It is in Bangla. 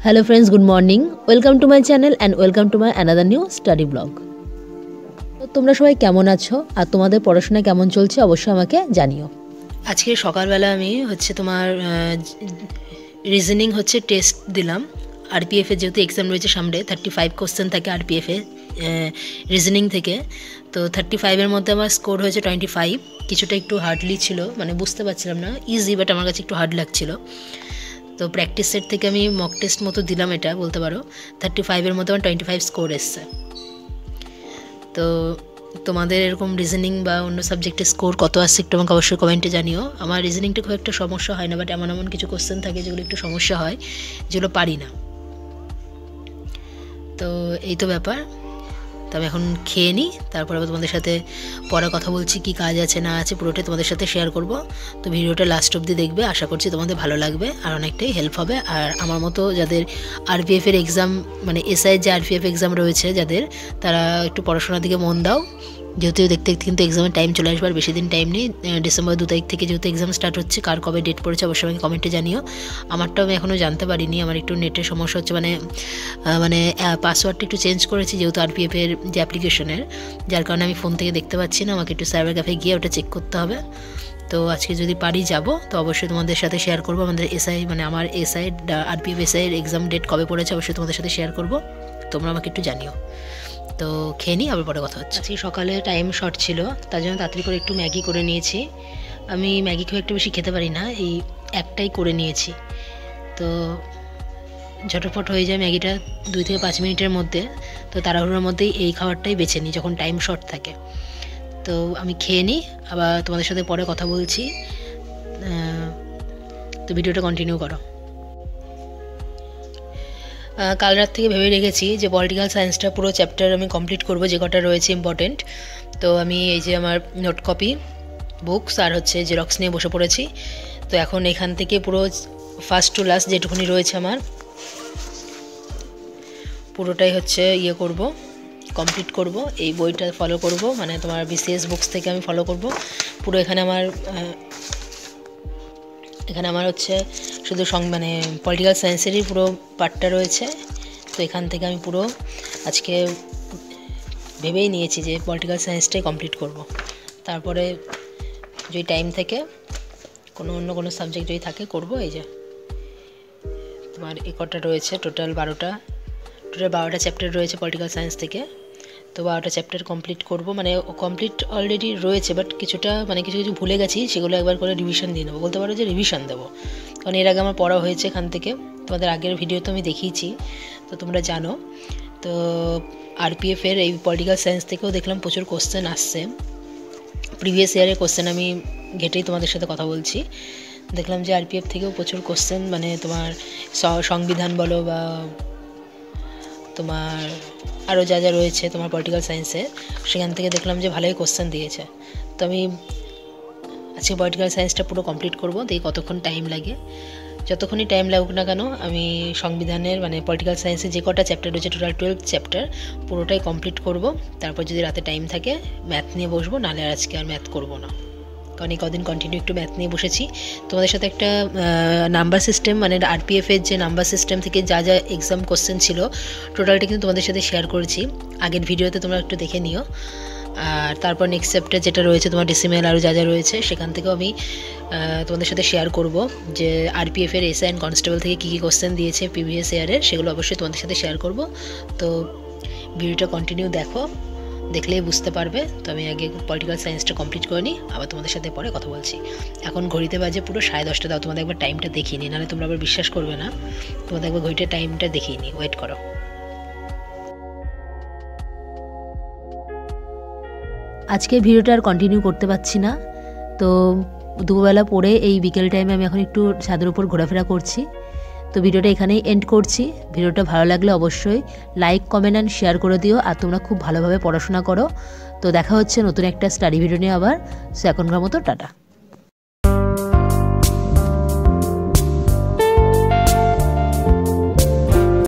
Hello friends, good morning. Welcome to my channel and welcome to my another new study blog. তো তোমরা সবাই কেমন আছো আর তোমাদের পড়াশোনা কেমন চলছে অবশ্যই আমাকে জানিও। আজকে সকালবেলা আমি তোমার রিজনিং টেস্ট দিলাম। আরপিএফ এর যেহেতু এক্সাম রয়েছে সামনে 35 কোশ্চেন থাকে আরপিএফ এ রিজনিং থেকে, তো 35 এর মধ্যে আমার স্কোর হয়েছে 25। কিছুটা একটু হার্ডলি ছিল, মানে বুঝতে পারছিলাম না, ইজি বাট আমার কাছে একটু হার্ড লাগছিল। তো প্র্যাকটিস সেট থেকে আমি মক টেস্ট মতো দিলাম, এটা বলতে পারো 35 এর মধ্যে আমার 25 স্কোর এসছে। তো তোমাদের এরকম রিজনিং বা অন্য সাবজেক্টের স্কোর কত আসছে একটু আমাকে অবশ্যই কমেন্টে জানিও। আমার রিজনিংটা খুব একটা সমস্যা হয় না, বাট এমন এমন কিছু কোশ্চেন থাকে যেগুলো একটু সমস্যা হয়, যেগুলো পারি না। তো এই তো ব্যাপার। তো আমি এখন খেয়ে নিই, তারপর আবার তোমাদের সাথে পরে কথা বলছি, কি কাজ আছে না আছে পুরোটাই তোমাদের সাথে শেয়ার করব। তো ভিডিওটা লাস্ট অবধি দেখবে, আশা করছি তোমাদের ভালো লাগবে আর অনেকটাই হেল্প হবে। আর আমার মতো যাদের আরপিএফ এর এক্সাম, মানে এসআইয়ের যে আরপিএফ এক্সাম রয়েছে যাদের, তারা একটু পড়াশোনার দিকে মন দাও, যেহেতু দেখতে দেখতে কিন্তু এক্সামের টাইম চলে আসবে, আর বেশি দিন টাইম নেই। ডিসেম্বর 2 তারিখ থেকে যেহেতু এক্সাম স্টার্ট হচ্ছে, কার কবে ডেট পড়েছে অবশ্যই আমাকে কমেন্টে জানিও। আমারটাও আমি এখনও জানতে পারিনি, আমার একটু নেটের সমস্যা হচ্ছে, মানে পাসওয়ার্ডটা একটু চেঞ্জ করেছি যেহেতু আরপিএফ এর যে অ্যাপ্লিকেশনের, যার কারণে আমি ফোন থেকে দেখতে পাচ্ছি না, আমাকে একটু সাইবার ক্যাফে গিয়ে ওটা চেক করতে হবে। তো আজকে যদি পারি যাব, তো অবশ্যই তোমাদের সাথে শেয়ার করবো। আমাদের এসআই, মানে আমার এসআই আরপিএফ এসআইয়ের এক্সাম ডেট কবে পড়েছে অবশ্যই তোমাদের সাথে শেয়ার করবো, তোমরা আমাকে একটু জানিও। তো খেয়ে নিই, আবার পরে কথা হচ্ছে। আজকে সকালে টাইম শর্ট ছিল, তার জন্য তাড়াতাড়ি করে একটু ম্যাগি করে নিয়েছি। আমি ম্যাগি খুব একটু বেশি খেতে পারি না, এই একটাই করে নিয়েছি। তো ঝটফট হয়ে যায় ম্যাগিটা 2 থেকে 5 মিনিটের মধ্যে। তো তাড়াহুড়োর মধ্যেই এই খাবারটাই বেছে নিই যখন টাইম শর্ট থাকে। তো আমি খেয়ে নিই, আবার তোমাদের সাথে পরে কথা বলছি। তো ভিডিওটা কন্টিনিউ করো। কাল রাত থেকে ভেবে রেখেছি যে পলিটিক্যাল সায়েন্সটা পুরো চ্যাপ্টার আমি কমপ্লিট করব, যে কটা রয়েছে ইম্পর্টেন্ট। তো আমি এই যে আমার note copy, books are xerox নিয়ে বসে পড়েছি। তো এখন এখান থেকে পুরো ফার্স্ট টু লাস্ট যেটুকুনি রয়েছে আমার পুরোটাই করব, কমপ্লিট করব। এই বইটা ফলো করব, মানে তোমার বিসিএস বুকস থেকে আমি ফলো করব পুরো। এখানে আমার শুধু মানে পলিটিক্যাল সায়েন্সেরই পুরো পার্টটা রয়েছে। তো এখান থেকে আমি পুরো আজকে ভেবেই নিয়েছি যে পলিটিক্যাল সায়েন্সটাই কমপ্লিট করব। তারপরে যদি টাইম থেকে অন্য কোনো সাবজেক্ট যদি থাকে করব। এই যে তোমার কটা রয়েছে, টোটাল 12টা চ্যাপ্টার রয়েছে পলিটিক্যাল সায়েন্স থেকে। তো 12টা চ্যাপ্টার কমপ্লিট করব, মানে কমপ্লিট অলরেডি রয়েছে, বাট কিছুটা কিছু ভুলে গেছি, সেগুলো একবার করে রিভিশন দিয়ে নেবো, বলতে পারো যে রিভিশন দেবো। কারণ এর আগে আমার পড়া হয়েছে এখান থেকে, তোমাদের আগের ভিডিও তো আমি দেখিয়েছি, তো তোমরা জানো। তো আরপিএফ এর এই পলিটিক্যাল সায়েন্স থেকেও দেখলাম প্রচুর কোশ্চেন আসছে, প্রিভিয়াস ইয়ারের কোশ্চেন আমি ঘেটেই তোমাদের সাথে কথা বলছি। দেখলাম যে আরপিএফ থেকেও প্রচুর কোশ্চেন, মানে তোমার সংবিধান বলো বা তোমার আরও যা যা রয়েছে তোমার পলিটিক্যাল সায়েন্সে, সেখান থেকে দেখলাম যে ভালোই কোশ্চেন দিয়েছে। তো আমি আজকে পলিটিক্যাল সায়েন্সটা পুরো কমপ্লিট করবো। দেখি কতক্ষণ টাইম লাগে, যতক্ষণই টাইম লাগুক না কেন আমি সংবিধানের, মানে পলিটিক্যাল সায়েন্সে যে কটা চ্যাপ্টার রয়েছে টোটাল 12 চ্যাপ্টার পুরোটাই কমপ্লিট করব। তারপর যদি রাতে টাইম থাকে ম্যাথ নিয়ে বসবো, নাহলে আর আজকে আর ম্যাথ করবো না, কারণ এই কদিন কন্টিনিউ একটু ম্যাথ নিয়ে বসেছি। তোমাদের সাথে একটা নাম্বার সিস্টেম, মানে আরপিএফের যে নাম্বার সিস্টেম থেকে যা যা এক্সাম কোশ্চেন ছিল টোটালটা কিন্তু তোমাদের সাথে শেয়ার করেছি আগের ভিডিওতে, তোমরা একটু দেখে নিও। আর তারপর নেক্সট চ্যাপ্টার যেটা রয়েছে তোমার ডেসিমেল আরও যা যা রয়েছে, সেখান থেকেও আমি তোমাদের সাথে শেয়ার করব যে আরপিএফের এসআই অ্যান্ড কনস্টেবল থেকে কী কী কোশ্চেন দিয়েছে প্রিভিয়াস ইয়ারের, সেগুলো অবশ্যই তোমাদের সাথে শেয়ার করব। তো ভিডিওটা কন্টিনিউ দেখো, দেখলেই বুঝতে পারবে। তো আমি আগে পলিটিক্যাল সায়েন্সটা কমপ্লিট করে নিই, আবার তোমাদের সাথে পরে কথা বলছি। এখন ঘড়িতে বাজে পুরো 10:30। দাও তোমাদের একবার টাইমটা দেখিয়ে নিই, নাহলে তোমরা আবার বিশ্বাস করবে না। তোমাদের একবার ঘড়িতে টাইমটা দেখিয়ে নিই, ওয়েট করো। আজকের ভিডিওটা আর কন্টিনিউ করতে পারছি না, তো দুবেলা পরে এই বিকেল টাইমে আমি এখন একটু ছাদের উপর ঘোরাফেরা করছি। তো ভিডিওটা এখানেই এন্ড করছি। ভিডিওটা ভালো লাগলে অবশ্যই লাইক, কমেন্ট অ্যান্ড শেয়ার করে দিও। আর তোমরা খুব ভালোভাবে পড়াশোনা করো। তো দেখা হচ্ছে নতুন একটা স্টাডি ভিডিও নিয়ে আবার। সো এখনকার মতো টাটা।